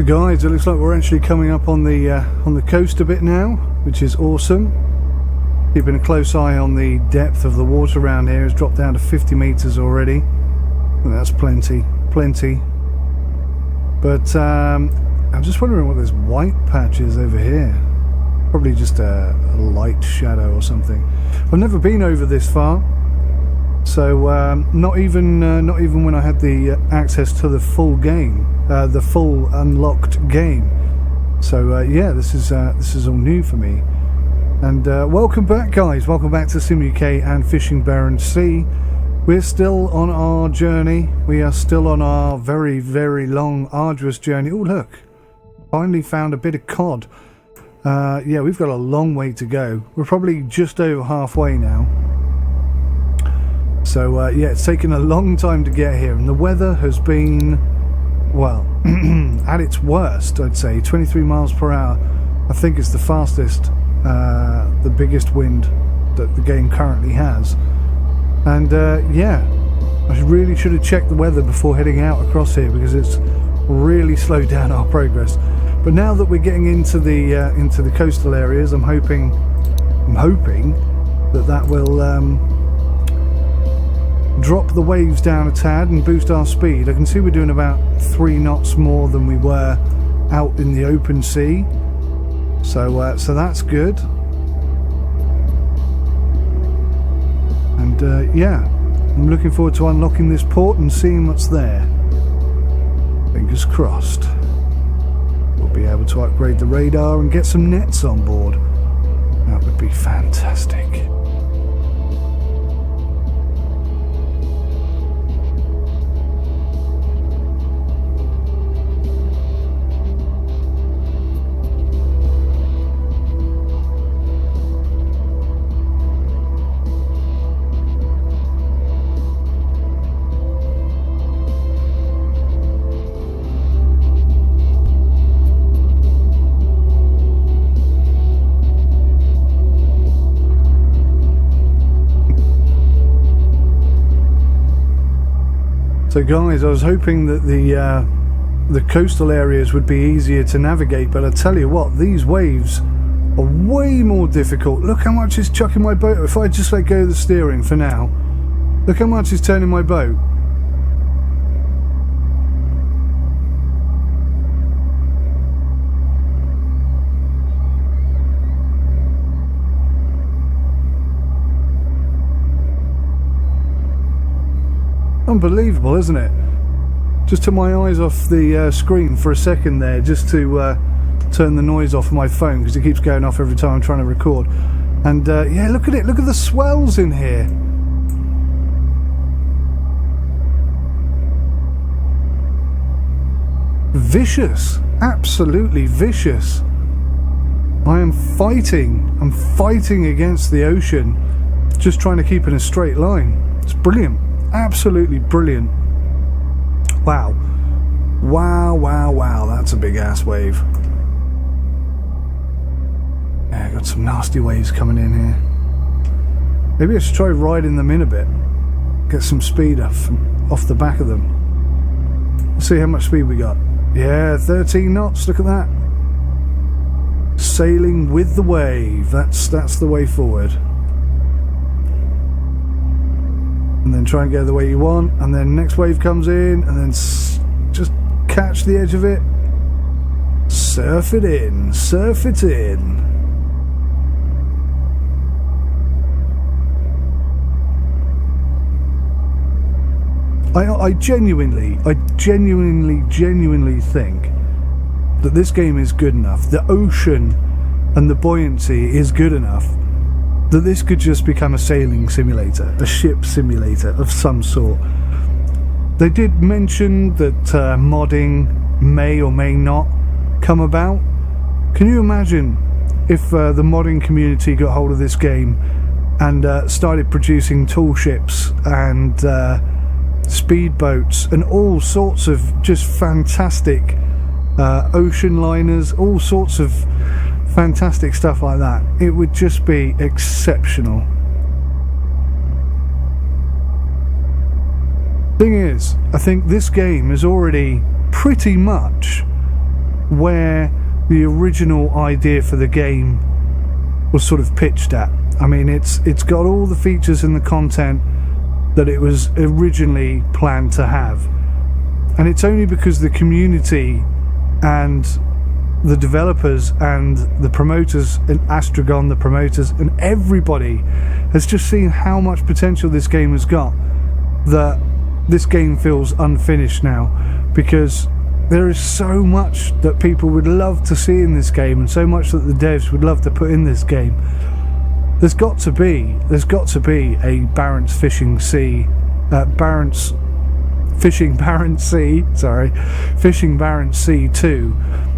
Guys, it looks like we're actually coming up on the coast a bit now, which is awesome. Keeping a close eye on the depth of the water around here. It's dropped down to 50 meters already. Well, that's plenty. But I'm just wondering what this white patch is over here. Probably just a light shadow or something. I've never been over this far, so not even when I had the access to the full game, the full unlocked game. So yeah, this is all new for me. And welcome back, guys. Welcome back to Sim UK and Fishing Barents Sea. We're still on our journey. We are still on our very, very long, arduous journey. Oh, look. Finally found a bit of cod. Yeah, we've got a long way to go. We're probably just over halfway now. So, yeah, it's taken a long time to get here. And the weather has been, well, at its worst, I'd say. 23 miles per hour, I think, is the fastest, the biggest wind that the game currently has. And yeah, I really should have checked the weather before heading out across here, because it's really slowed down our progress. But now that we're getting into the coastal areas, I'm hoping that will drop the waves down a tad and boost our speed. I can see we're doing about 3 knots more than we were out in the open sea. So that's good. And yeah, I'm looking forward to unlocking this port and seeing what's there. Fingers crossed. We'll be able to upgrade the radar and get some nets on board. That would be fantastic. So guys, I was hoping that the coastal areas would be easier to navigate, but I tell you what, these waves are way more difficult. Look how much it's chucking my boat. If I just let go of the steering for now, look how much it's turning my boat. Unbelievable, isn't it? Just took my eyes off the screen for a second there, just to turn the noise off my phone, because it keeps going off every time I'm trying to record. And yeah, look at it. Look at the swells in here. Vicious. Absolutely vicious. I'm fighting against the ocean, just trying to keep in a straight line. It's brilliant. Absolutely brilliant. Wow, that's a big ass wave. Yeah, got some nasty waves coming in here. Maybe I should try riding them in a bit, get some speed off the back of them. Let's see how much speed we got. Yeah, 13 knots, look at that. Sailing with the wave, that's the way forward. And then try and go the way you want, and then next wave comes in, and then just catch the edge of it, surf it in. I genuinely think that this game is good enough, the ocean and the buoyancy is good enough, that this could just become a sailing simulator, a ship simulator of some sort. They did mention that modding may or may not come about. Can you imagine if the modding community got hold of this game and started producing tool ships and speedboats and all sorts of just fantastic ocean liners, all sorts of fantastic stuff like that? It would just be exceptional. Thing is, I think this game is already pretty much where the original idea for the game was sort of pitched at. I mean, it's got all the features and the content that it was originally planned to have, and it's only because the community and the developers and the promoters and Astragon, the promoters, and everybody has just seen how much potential this game has got, that this game feels unfinished now, because there is so much that people would love to see in this game, and so much that the devs would love to put in this game. There's got to be a Barents Fishing Sea, Fishing Barents Sea, Fishing Barents Sea 2,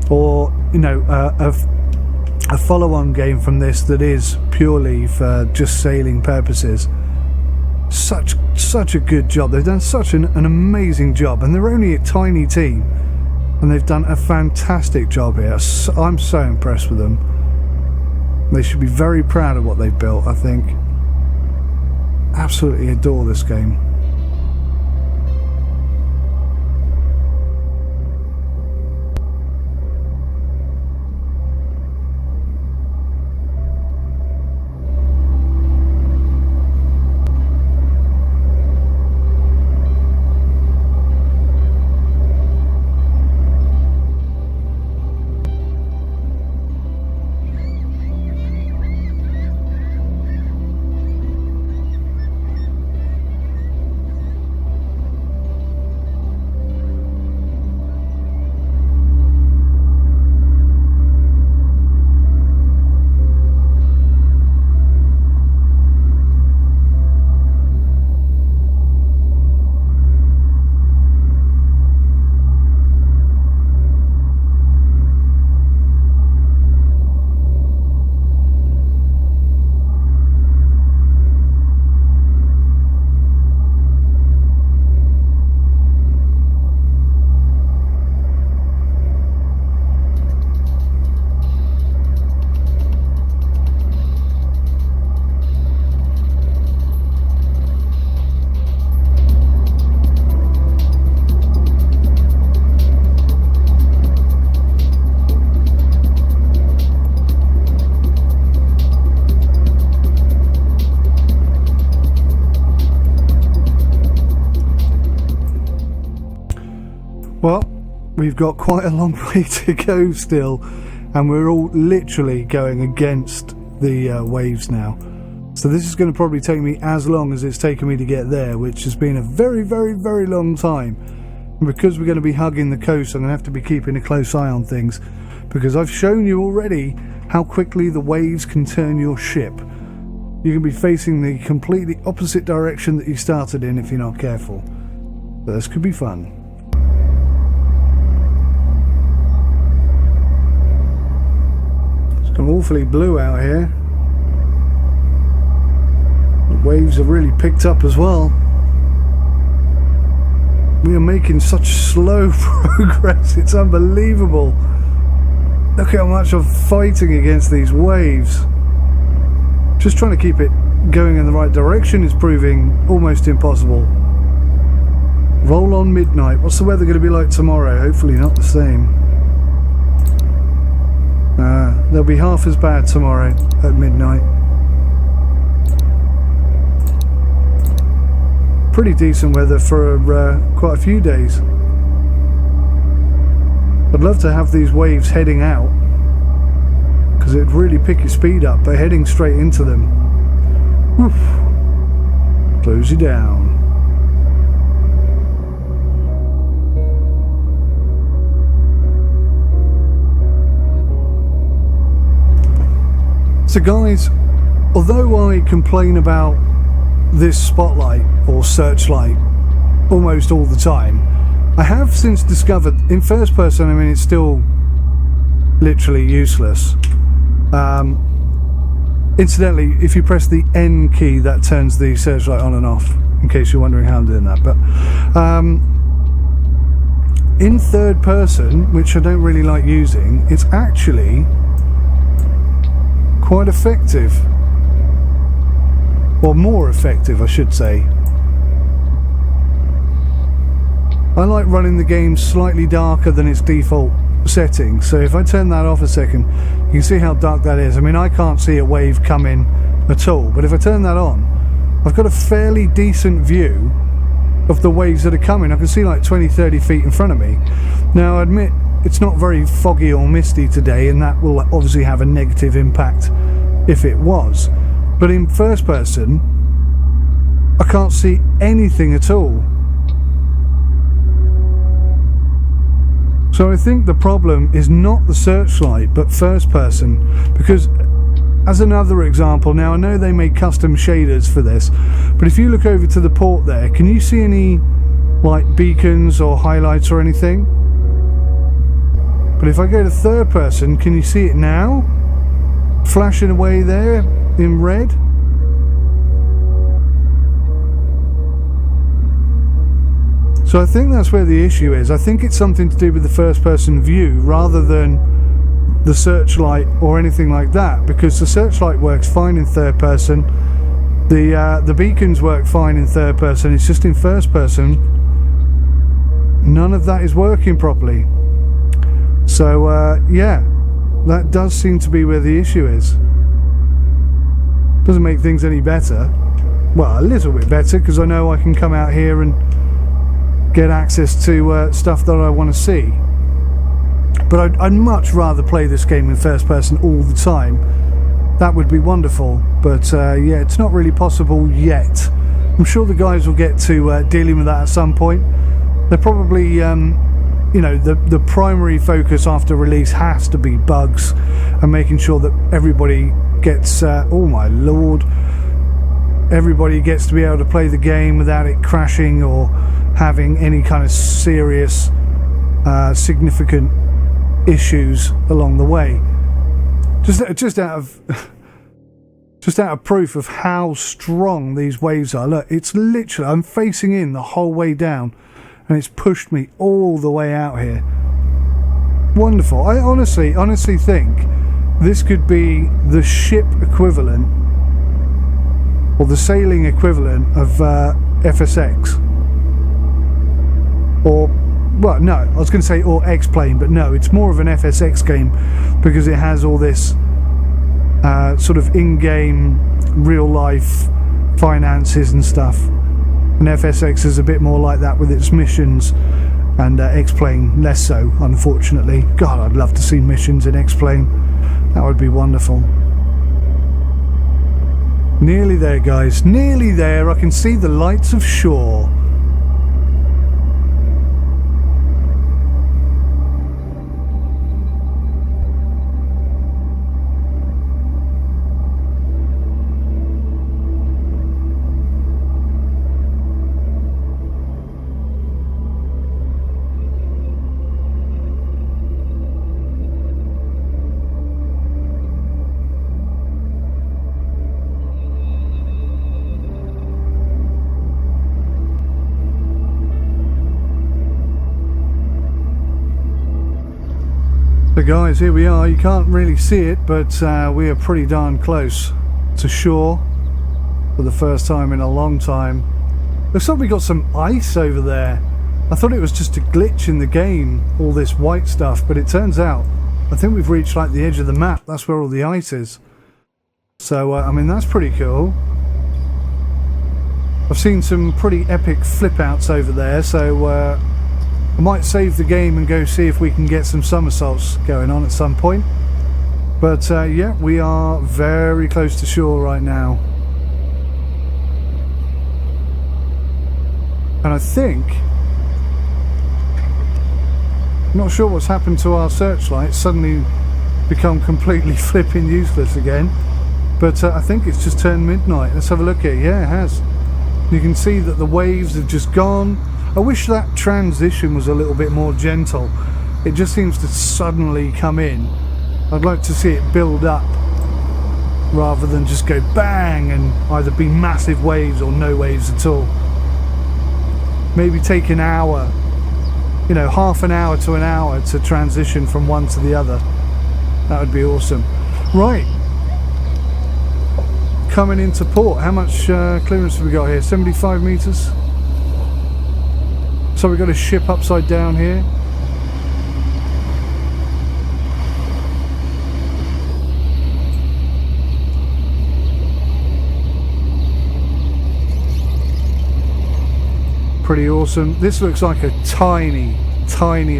or a follow-on game from this that is purely for just sailing purposes. Such a good job. They've done such an amazing job, and they're only a tiny team, and they've done a fantastic job here. I'm so impressed with them. They should be very proud of what they've built, I think. Absolutely adore this game. Well, we've got quite a long way to go still, and we're all literally going against the waves now. So this is going to probably take me as long as it's taken me to get there, which has been a very, very, very long time. And because we're going to be hugging the coast, I'm going to have to be keeping a close eye on things, because I've shown you already how quickly the waves can turn your ship. You can be facing the completely opposite direction that you started in if you're not careful. But this could be fun. It's gone awfully blue out here. The waves have really picked up as well. We are making such slow progress, it's unbelievable. Look how much I'm fighting against these waves. Just trying to keep it going in the right direction is proving almost impossible. Roll on midnight. What's the weather going to be like tomorrow? Hopefully not the same. They'll be half as bad tomorrow at midnight. Pretty decent weather for quite a few days. I'd love to have these waves heading out, because it'd really pick your speed up, but heading straight into them, woof, slows you down. So guys, although I complain about this spotlight or searchlight almost all the time, I have since discovered in first person, I mean, it's still literally useless. Incidentally, if you press the N key, that turns the searchlight on and off, in case you're wondering how I'm doing that. But in third person, which I don't really like using, it's actually quite effective. Or more effective, I should say. I like running the game slightly darker than its default setting. So if I turn that off a second, you can see how dark that is. I mean, I can't see a wave coming at all, but if I turn that on, I've got a fairly decent view of the waves that are coming. I can see like 20-30 feet in front of me. Now I admit it's not very foggy or misty today, and that will obviously have a negative impact if it was, but in first person I can't see anything at all. So I think the problem is not the searchlight but first person, because as another example, now I know they made custom shaders for this, but if you look over to the port there, can you see any like beacons or highlights or anything? But if I go to third person, can you see it now? Flashing away there in red. So I think that's where the issue is. I think it's something to do with the first person view rather than the searchlight or anything like that, because the searchlight works fine in third person, the beacons work fine in third person. It's just in first person none of that is working properly. So yeah, that does seem to be where the issue is. Doesn't make things any better. Well, a little bit better, because I know I can come out here and get access to stuff that I want to see. But I'd much rather play this game in first person all the time. That would be wonderful, but yeah, it's not really possible yet. I'm sure the guys will get to dealing with that at some point. They're probably, you know, the primary focus after release has to be bugs and making sure that everybody gets, oh my lord, everybody gets to be able to play the game without it crashing or having any kind of serious, significant issues along the way. Just out of proof of how strong these waves are. Look, it's literally, I'm facing in the whole way down, and it's pushed me all the way out here. Wonderful. I honestly think this could be the ship equivalent, or the sailing equivalent of FSX. Or, well, no, I was going to say or X-Plane, but no, it's more of an FSX game because it has all this sort of in-game, real-life finances and stuff. And FSX is a bit more like that with its missions, and X-Plane less so, unfortunately. God, I'd love to see missions in X-Plane. That would be wonderful. Nearly there, guys. Nearly there. I can see the lights of shore. So guys, here we are. You can't really see it, but we are pretty darn close to shore for the first time in a long time. Looks like we got some ice over there. I thought it was just a glitch in the game, all this white stuff, but it turns out I think we've reached like the edge of the map. That's where all the ice is. So I mean, that's pretty cool. I've seen some pretty epic flip outs over there, so I might save the game and go see if we can get some somersaults going on at some point. But yeah, we are very close to shore right now. And I think, I'm not sure what's happened to our searchlight. It's suddenly become completely flipping useless again. But I think it's just turned midnight. Let's have a look here. Yeah, it has. You can see that the waves have just gone. I wish that transition was a little bit more gentle. It just seems to suddenly come in. I'd like to see it build up rather than just go bang and either be massive waves or no waves at all. Maybe take an hour, you know, half an hour to an hour to transition from one to the other. That would be awesome. Right, coming into port. How much clearance have we got here? 75 meters. So we've got a ship upside down here. pretty awesome. This looks like a tiny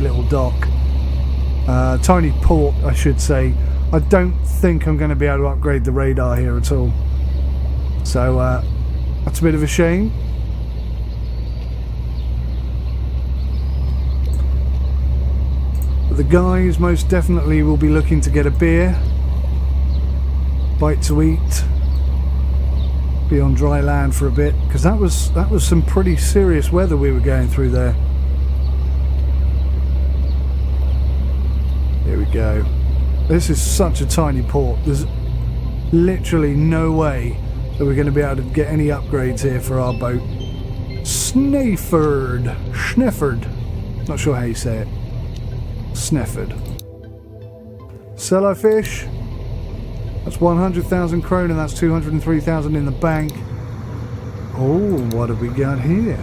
little dock. Tiny port, I should say. I don't think I'm going to be able to upgrade the radar here at all. So that's a bit of a shame. But the guys most definitely will be looking to get a beer, bite to eat, be on dry land for a bit, because that was some pretty serious weather we were going through there. Here we go. This is such a tiny port. There's literally no way that we're going to be able to get any upgrades here for our boat. Snefford. Not sure how you say it. Snefford. Sell our fish. That's 100,000 krona. That's 203,000 in the bank. Oh, what have we got here?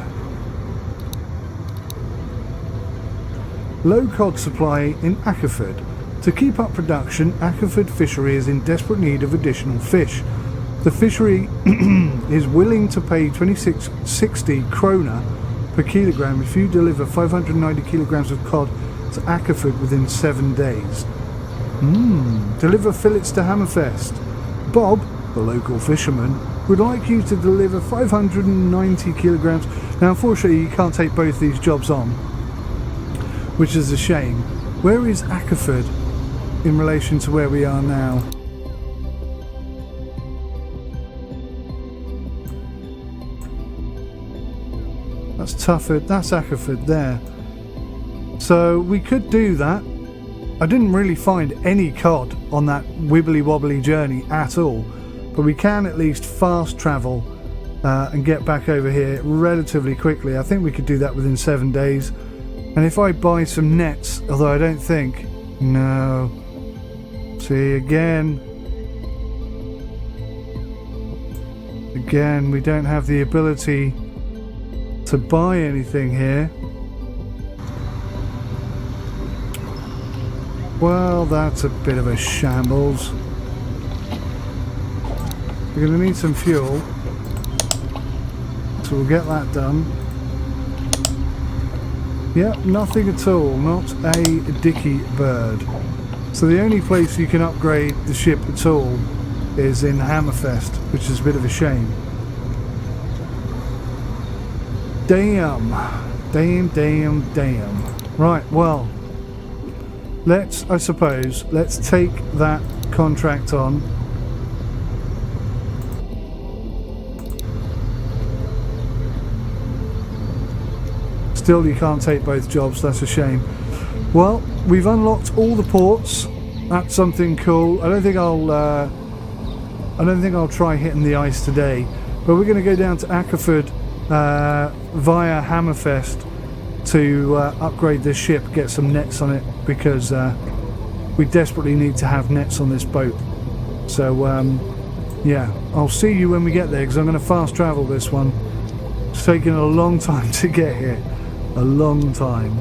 Low cod supply in Akkerford. To keep up production, Akkerford Fishery is in desperate need of additional fish. The fishery is willing to pay 2660 krona per kilogram if you deliver 590 kilograms of cod to Akkerford within 7 days. Deliver fillets to Hammerfest. Bob, the local fisherman, would like you to deliver 590 kilograms. Now, unfortunately, you can't take both these jobs on, which is a shame. Where is Akkerford in relation to where we are now? That's Tufford, that's Akkerford there. So we could do that. I didn't really find any cod on that wibbly wobbly journey at all, but we can at least fast travel and get back over here relatively quickly. I think we could do that within 7 days. And if I buy some nets, although I don't think, no, see again, we don't have the ability to buy anything here. Well, that's a bit of a shambles. We're going to need some fuel, so we'll get that done. Yep, nothing at all, not a dicky bird. So the only place you can upgrade the ship at all is in Hammerfest, which is a bit of a shame. Damn. Right, well, let's take that contract on. Still, you can't take both jobs. That's a shame. Well, we've unlocked all the ports. That's something cool. I don't think I'll try hitting the ice today, but we're going to go down to Akkerford via Hammerfest to upgrade this ship, get some nets on it, because we desperately need to have nets on this boat. So yeah, I'll see you when we get there, because I'm going to fast travel this one. It's taken a long time to get here. A long time.